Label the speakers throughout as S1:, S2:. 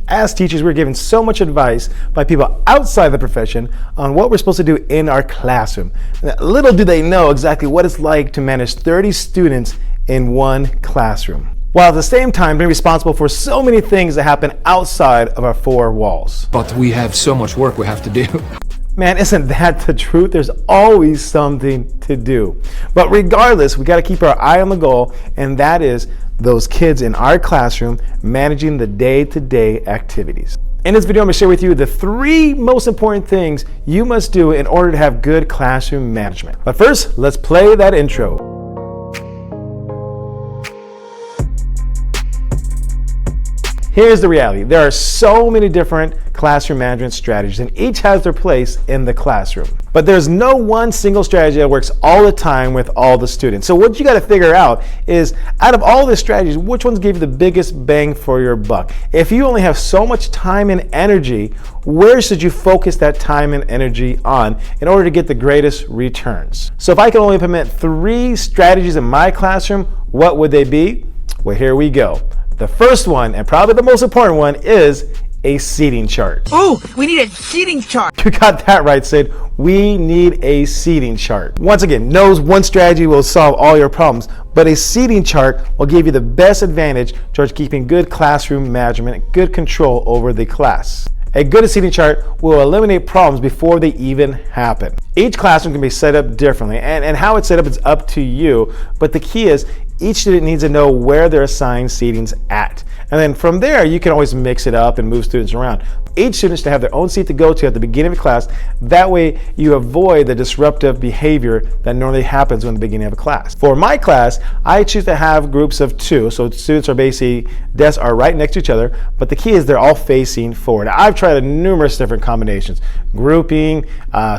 S1: As teachers, we're given so much advice by people outside the profession on what we're supposed to do in our classroom. Little do they know exactly what it's like to manage 30 students in one classroom, while at the same time being responsible for so many things that happen outside of our four walls.
S2: But we have so much work we have to do.
S1: Man, isn't that the truth? There's always something to do. But regardless, we got to keep our eye on the goal, and that is those kids in our classroom managing the day-to-day activities. In this video, I'm going to share with you the 3 most important things you must do in order to have good classroom management. But first, let's play that intro. Here's the reality. There are so many different classroom management strategies, and each has their place in the classroom. But there's no one single strategy that works all the time with all the students. So what you got to figure out is, out of all the strategies, which ones give you the biggest bang for your buck? If you only have so much time and energy, where should you focus that time and energy on in order to get the greatest returns? So if I could only implement 3 strategies in my classroom, what would they be? Well, here we go. The first one, and probably the most important one, is a seating chart.
S3: Oh, we need a seating chart.
S1: You got that right, Sid. We need a seating chart. Once again, no one strategy will solve all your problems, but a seating chart will give you the best advantage towards keeping good classroom management, good control over the class. A good seating chart will eliminate problems before they even happen. Each classroom can be set up differently, and how it's set up is up to you, but the key is each student needs to know where their assigned seating's at. And then from there, you can always mix it up and move students around. Each student should have their own seat to go to at the beginning of class. That way you avoid the disruptive behavior that normally happens in the beginning of a class. For my class, I choose to have groups of 2. So students are basically, desks are right next to each other, but the key is they're all facing forward. I've tried numerous different combinations, grouping,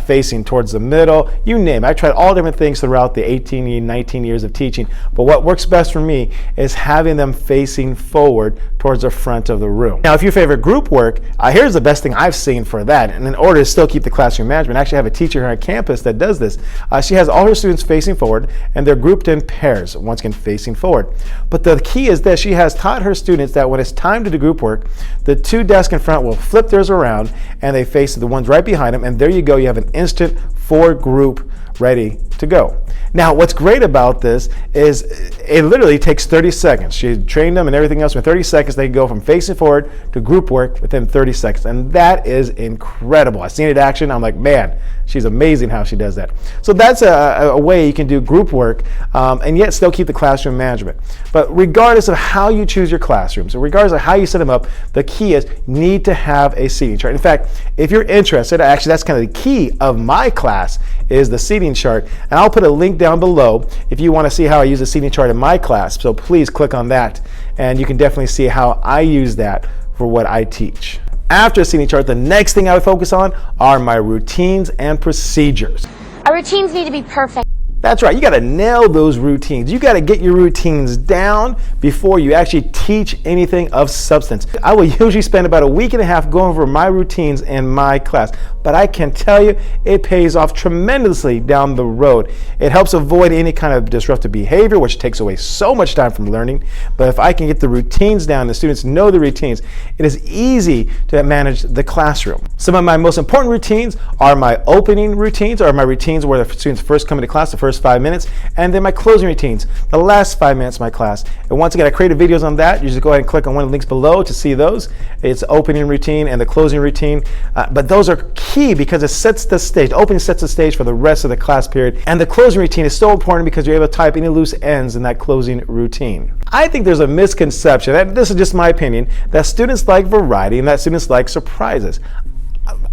S1: facing towards the middle, you name it. I've tried all different things throughout the 19 years of teaching, but what works best for me is having them facing forward towards the front of the room. Now, if you favor group work, here's the best thing I've seen for that. And in order to still keep the classroom management, I actually have a teacher here on campus that does this. She has all her students facing forward, and they're grouped in pairs, once again facing forward. But the key is that she has taught her students that when it's time to do group work, the 2 desks in front will flip theirs around, and they face the ones right behind them, and there you go, you have an instant 4 group ready to go. Now, what's great about this is it literally takes 30 seconds. She trained them and everything else. In 30 seconds, they can go from facing forward to group work within 30 seconds. And that is incredible. I've seen it in action. I'm like, man, she's amazing how she does that. So that's a way you can do group work and yet still keep the classroom management. But regardless of how you choose your classrooms, or regardless of how you set them up, the key is you need to have a seating chart. In fact, if you're interested, actually that's kind of the key of my class is the seating chart. And I'll put a link down below if you want to see how I use a seating chart in my class. So please click on that, and you can definitely see how I use that for what I teach. After a seating chart, the next thing I would focus on are my routines and procedures.
S4: Our routines need to be perfect.
S1: That's right, you got to nail those routines. You got to get your routines down before you actually teach anything of substance. I will usually spend about a week and a half going over my routines in my class, but I can tell you it pays off tremendously down the road. It helps avoid any kind of disruptive behavior, which takes away so much time from learning. But if I can get the routines down, the students know the routines, it is easy to manage the classroom. Some of my most important routines are my opening routines, or my routines where the students first come into class, the first 5 minutes, and then my closing routines, the last 5 minutes of my class. And once again, I created videos on that. You just go ahead and click on one of the links below to see those. It's opening routine and the closing routine, but those are key because it sets the stage. The opening sets the stage for the rest of the class period, and the closing routine is so important because you're able to tie up any loose ends in that closing routine. I think there's a misconception, and this is just my opinion, that students like variety and that students like surprises.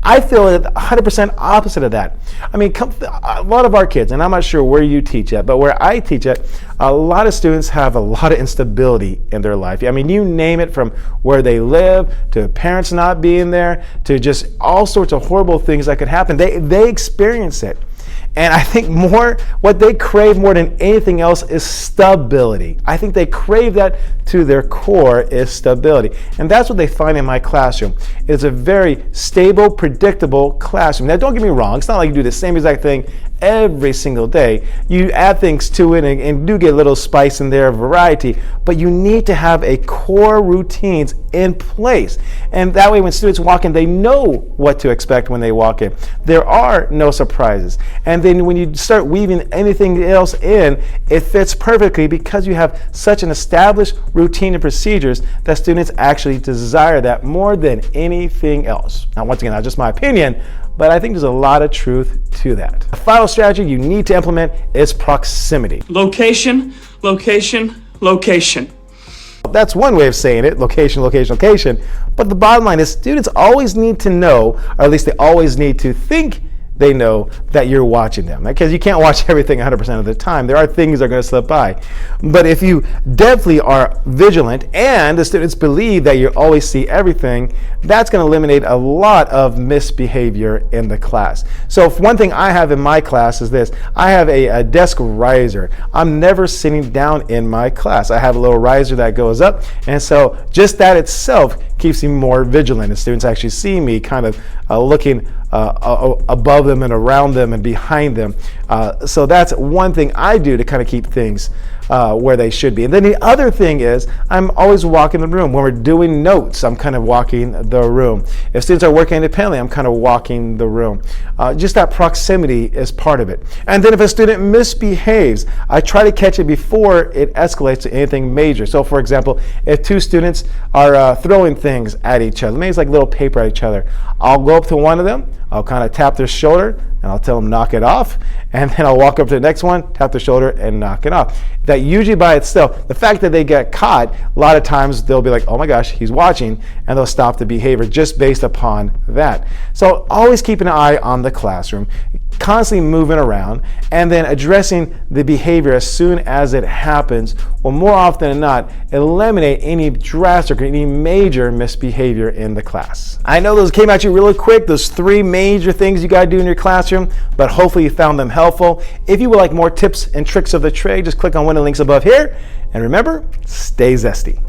S1: I feel 100% opposite of that. I mean, a lot of our kids, and I'm not sure where you teach at, but where I teach at, a lot of students have a lot of instability in their life. I mean, you name it, from where they live, to parents not being there, to just all sorts of horrible things that could happen. They experience it. And I think what they crave more than anything else is stability. I think they crave that to their core, is stability. And that's what they find in my classroom. It's a very stable, predictable classroom. Now, don't get me wrong. It's not like you do the same exact thing every single day. You add things to it and do get a little spice in there, variety, but you need to have a core routines in place. And that way when students walk in, they know what to expect when they walk in. There are no surprises. And then when you start weaving anything else in, it fits perfectly because you have such an established routine and procedures that students actually desire that more than anything else. Now, once again, that's just my opinion, but I think there's a lot of truth to that. The final strategy you need to implement is proximity.
S5: Location, location, location.
S1: That's one way of saying it, location, location, location. But the bottom line is students always need to know, or at least they always need to think they know that you're watching them, because you can't watch everything 100% of the time. There are things that are going to slip by. But if you definitely are vigilant and the students believe that you always see everything, that's going to eliminate a lot of misbehavior in the class. So one thing I have in my class is this. I have a desk riser. I'm never sitting down in my class. I have a little riser that goes up, and so just that itself keeps me more vigilant, and students actually see me kind of looking above them and around them and behind them. So that's one thing I do to kind of keep things where they should be. And then the other thing is I'm always walking the room. When we're doing notes, I'm kind of walking the room. If students are working independently, I'm kind of walking the room. Just that proximity is part of it. And then if a student misbehaves, I try to catch it before it escalates to anything major. So for example, if two students are throwing things at each other, maybe it's like little paper at each other, I'll go up to one of them, I'll kind of tap their shoulder, and I'll tell them knock it off, and then I'll walk up to the next one, tap their shoulder, and knock it off. That usually by itself, the fact that they get caught, a lot of times they'll be like, oh my gosh, he's watching, and they'll stop the behavior just based upon that. So always keep an eye on the classroom, constantly moving around, and then addressing the behavior as soon as it happens, or more often than not, eliminate any drastic or any major misbehavior in the class. I know those came at you really quick, those 3 major things you gotta do in your classroom, but hopefully you found them helpful. If you would like more tips and tricks of the trade, just click on one of the links above here, and remember, stay zesty.